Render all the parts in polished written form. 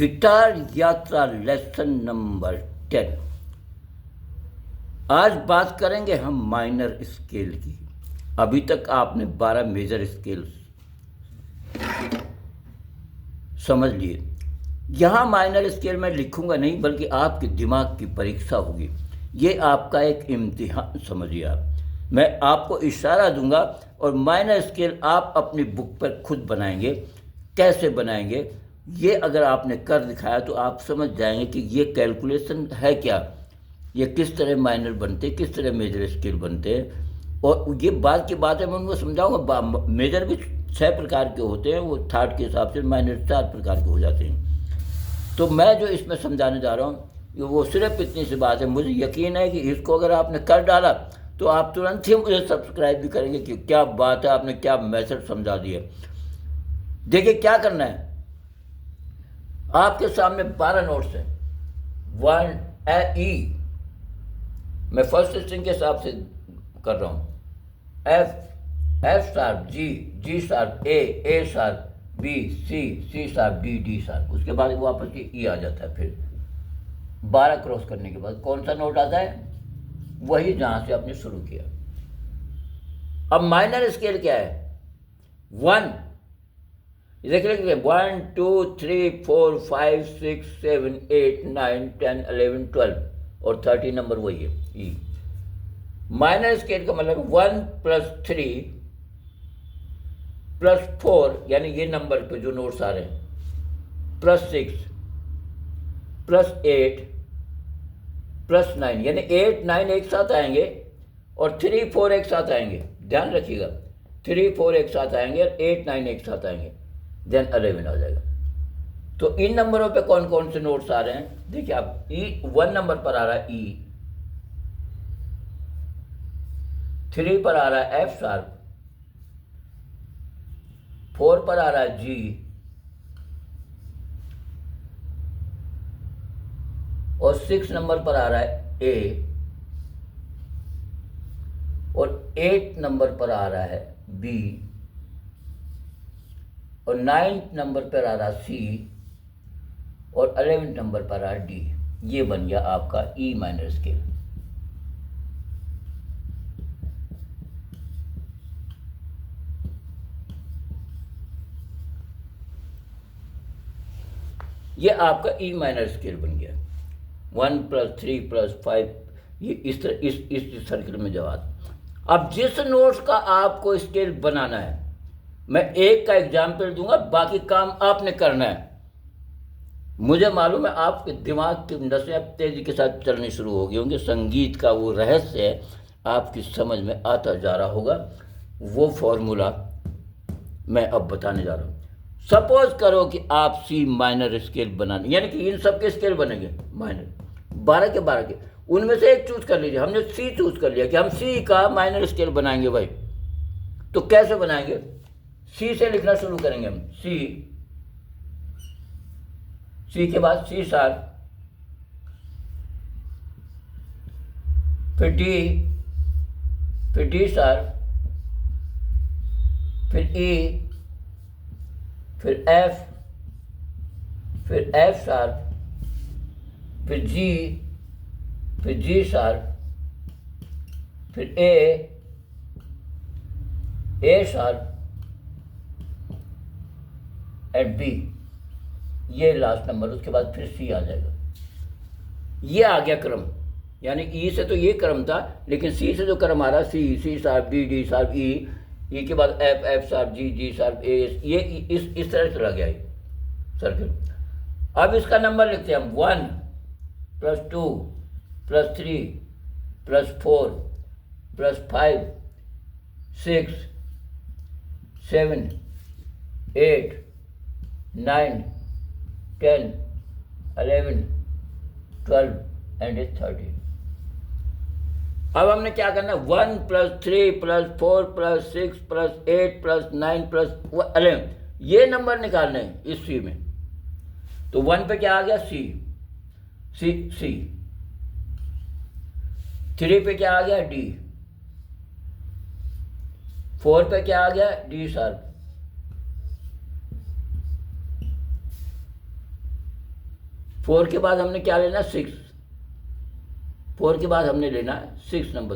Guitar यात्रा lesson number 10। आज बात करेंगे हम माइनर स्केल की। अभी तक आपने 12 मेजर स्केल समझ लिए। यहाँ माइनर स्केल में लिखूंगा नहीं, बल्कि आपके दिमाग की परीक्षा होगी। ये आपका एक इम्तिहान समझिए आप। मैं आपको इशारा दूंगा और माइनर स्केल आप अपनी बुक पर खुद बनाएंगे। कैसे बनाएंगे ये अगर आपने कर दिखाया तो आप समझ जाएंगे कि ये कैलकुलेशन है क्या, ये किस तरह माइनर बनते, किस तरह मेजर स्केल बनते हैं। और ये बाद की बात है, मैं उनको समझाऊंगा। मेजर भी 6 प्रकार के होते हैं, वो थर्ड के हिसाब से माइनर 4 प्रकार के हो जाते हैं। तो मैं जो इसमें समझाने जा रहा हूँ वो सिर्फ इतनी सी बात है। मुझे यकीन है कि इसको अगर आपने कर डाला तो आप तुरंत ही मुझे सब्सक्राइब भी करेंगे कि क्या बात है, आपने क्या मैसेज समझा दिया। देखिए क्या करना है, आपके सामने 12 नोट्स हैं। 1 ई, मैं फर्स्ट स्ट्रिंग के हिसाब से कर रहा हूँ। F sharp, G sharp, A sharp, B, C sharp, D sharp. उसके बाद वापस ई आ जाता है। फिर 12 क्रॉस करने के बाद कौन सा नोट आता है, वही जहां से आपने शुरू किया। अब माइनर स्केल क्या है, 1 देख लीजिए, 1 2 3 4 5 6 7 8 9 10 11 12 और 13 नंबर वही है ई। माइनर स्केल का मतलब 1 + 3 + 4, यानी ये नंबर पे जो नोट्स आ रहे हैं, +6 +8 +9, यानी 8 9 एक साथ आएंगे और 3 4 एक साथ आएंगे। ध्यान रखिएगा, 3 4 एक साथ आएंगे और 8 9 एक साथ आएंगे, देन 11 आ जाएगा। तो इन नंबरों पे कौन कौन से नोट्स आ रहे हैं देखिए आप। ई 1 नंबर पर आ रहा है ई, 3 पर आ रहा है एफ शार्प, 4 पर आ रहा है जी, और 6 नंबर पर आ रहा है ए, और 8 नंबर पर आ रहा है बी, और 9 नंबर पर आ रहा सी, और 11 नंबर पर आ रहा डी। ये बन गया आपका ई माइनर स्केल। ये आपका ई माइनर स्केल बन गया। 1 + 3 + 5, ये इस सर्किल में जवाब। अब जिस नोट्स का आपको स्केल बनाना है, मैं एक का एग्जाम्पल दूंगा, बाकी काम आपने करना है। मुझे मालूम है आपके दिमाग की नसें अब तेजी के साथ चलनी शुरू हो गई होंगी। संगीत का वो रहस्य आपकी समझ में आता जा रहा होगा। वो फॉर्मूला मैं अब बताने जा रहा हूँ। सपोज करो कि आप सी माइनर स्केल बनाने, यानी कि इन सब के स्केल बनेंगे माइनर 12 के 12 के, उनमें से एक चूज कर लीजिए। हमने सी चूज कर लिया कि हम सी का माइनर स्केल बनाएंगे भाई। तो कैसे बनाएंगे, सी से लिखना शुरू करेंगे हम। सी के बाद सी शार्प, फिर डी शार्प, फिर ई, फिर एफ, फिर एफ शार्प, फिर जी शार्प, फिर ए शार्प एंड बी, ये लास्ट नंबर। उसके बाद फिर सी आ जाएगा। ये आ गया क्रम, यानी ई से तो ये क्रम था, लेकिन सी से जो क्रम आ रहा, सी शार्प, डी शार्प, ई के बाद एफ शार्प, जी शार्प, ए, ये इस तरह चला गया ये सर्किल। अब इसका नंबर लिखते हैं हम। 1 + 2 + 3 + 4 + 5 6 7 8 9 10 11 12 एंड 13। अब हमने क्या करना है, 1 + 3 + 4 + 6 + 8 + 9 + 11, ये नंबर निकालने हैं इस सी में। तो 1 पे क्या आ गया, सी। 3 पे क्या आ गया, डी। 4 पे क्या आ गया, डी शार्प। 4 के बाद हमने क्या लेना, 6। 4 के बाद हमने लेना है 6 नंबर।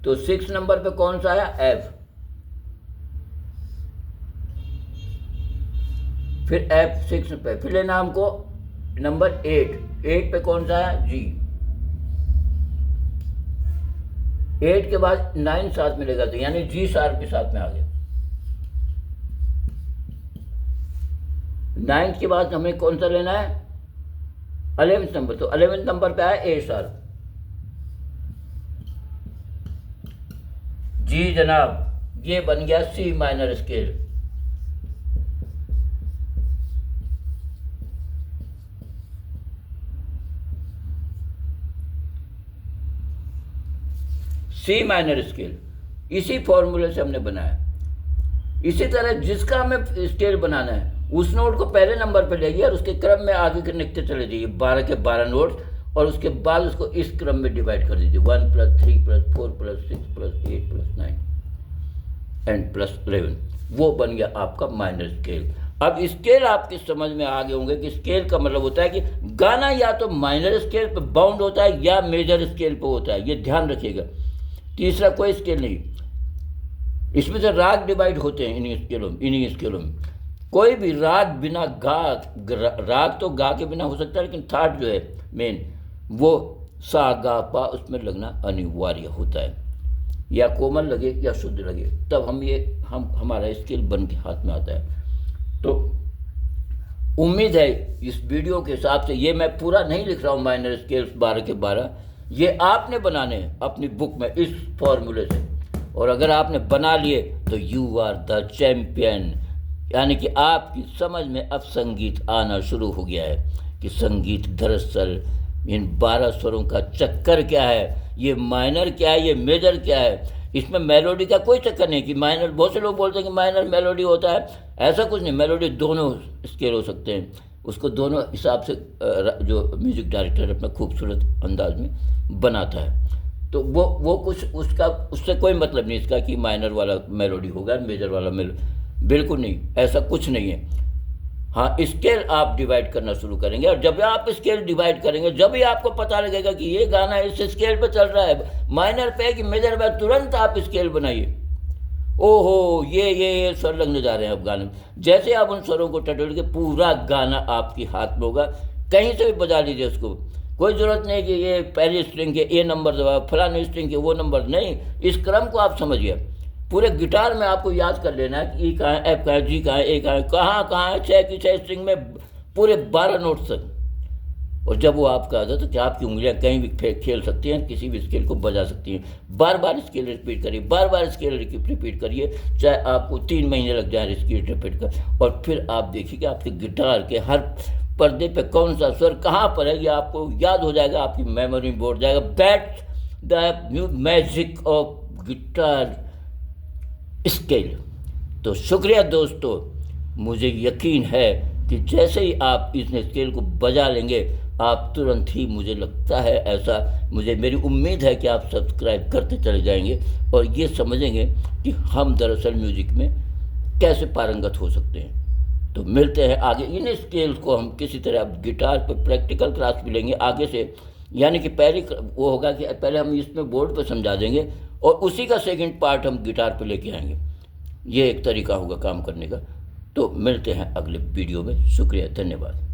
तो 6 नंबर पे कौन सा आया, एफ। फिर F6 पे फिर लेना हमको नंबर 8। 8 पे कौन सा आया, जी। 8 के बाद 9 साथ मिलेगा, तो यानी जी शार्प के साथ में आ गया। 9 के बाद हमें कौन सा लेना है, 11 नंबर। तो 11 नंबर पे आया ए शार्प। जी जनाब, ये बन गया C minor scale. C minor scale इसी फॉर्मूले से हमने बनाया। इसी तरह जिसका हमें स्केल बनाना है उस नोट को पहले नंबर पर लेंगे और उसके क्रम में आगे के लिखते चले जाइए, 12 के 12 नोट, और उसके बाद उसको इस क्रम में डिवाइड कर दीजिए, 1 + 3 + 4 + 6 + 8 + 9 एंड +11। वो बन गया आपका माइनर स्केल। अब स्केल आपकी समझ में आ गए होंगे कि स्केल का मतलब होता है कि गाना या तो माइनर स्केल पे बाउंड होता है या मेजर स्केल पे होता है, ये ध्यान रखिएगा। तीसरा कोई स्केल नहीं। इसमें से राग डिवाइड होते हैं इन्हीं स्केलों में। कोई भी राग बिना राग तो गा के बिना हो सकता है, लेकिन थर्ड जो है मेन वो सा गा पा, उसमें लगना अनिवार्य होता है, या कोमल लगे या शुद्ध लगे, तब हमारा स्केल बन के हाथ में आता है। तो उम्मीद है इस वीडियो के हिसाब से, ये मैं पूरा नहीं लिख रहा हूँ माइनर स्केल्स 12 के 12, ये आपने बनाने हैं अपनी बुक में इस फॉर्मूले से, और अगर आपने बना लिए तो यू आर द चैम्पियन। यानी कि आपकी समझ में अब संगीत आना शुरू हो गया है कि संगीत दरअसल इन 12 स्वरों का चक्कर क्या है, ये माइनर क्या है, ये मेजर क्या है। इसमें मेलोडी का कोई चक्कर नहीं कि माइनर, बहुत से लोग बोलते हैं कि माइनर मेलोडी होता है, ऐसा कुछ नहीं। मेलोडी दोनों स्केल हो सकते हैं, उसको दोनों हिसाब से जो म्यूजिक डायरेक्टर अपना खूबसूरत अंदाज में बनाता है। तो वो कुछ उससे कोई मतलब नहीं इसका कि माइनर वाला मेलोडी होगा मेजर वाला बिल्कुल नहीं, ऐसा कुछ नहीं है। हाँ, स्केल आप डिवाइड करना शुरू करेंगे, और जब आप स्केल डिवाइड करेंगे जब भी आपको पता लगेगा कि ये गाना इस स्केल पे चल रहा है, माइनर पे कि मेजर पे, तुरंत आप स्केल बनाइए। ओहो, ये स्वर लगने जा रहे हैं अब गाने में। जैसे आप उन स्वरों को टटोल के पूरा गाना आपके हाथ में होगा, कहीं से भी बजा लीजिए उसको। कोई ज़रूरत नहीं कि ये पहली स्ट्रिंग के ए नंबर दबा, फलानी स्ट्रिंग के वो नंबर, नहीं। इस क्रम को आप समझिए। पूरे गिटार में आपको याद कर लेना है कि ई कहाँ है, एफ कहाँ है, जी कहाँ है, ए कहाँ है, कहाँ है, 6 की 6 स्ट्रिंग में पूरे 12 नोट तक। और जब वो आपका आता है तो आपकी उंगलियां कहीं भी खेल सकती हैं, किसी भी स्केल को बजा सकती हैं। बार बार स्केल रिपीट करिए, बार बार स्केल रिपीट करिए, चाहे आपको 3 महीने लग जाए स्केल रिपीट कर, और फिर आप देखिए कि आपके गिटार के हर पर्दे पे कौन सा स्वर कहाँ पर है, ये आपको याद हो जाएगा, आपकी मेमोरी में बैठ जाएगा। That's the magic of guitar scale. तो शुक्रिया दोस्तों, मुझे यकीन है कि जैसे ही आप इस स्केल को बजा लेंगे आप तुरंत ही, मुझे लगता है ऐसा, मेरी उम्मीद है कि आप सब्सक्राइब करते चले जाएंगे और ये समझेंगे कि हम दरअसल म्यूजिक में कैसे पारंगत हो सकते हैं। तो मिलते हैं आगे। इन स्केल्स को हम किसी तरह अब गिटार पर प्रैक्टिकल क्लास भी लेंगे आगे से, यानी कि पहले वो होगा कि पहले हम इसमें बोर्ड पर समझा देंगे और उसी का सेकंड पार्ट हम गिटार पर लेके आएंगे। ये एक तरीका होगा काम करने का। तो मिलते हैं अगले वीडियो में। शुक्रिया, धन्यवाद।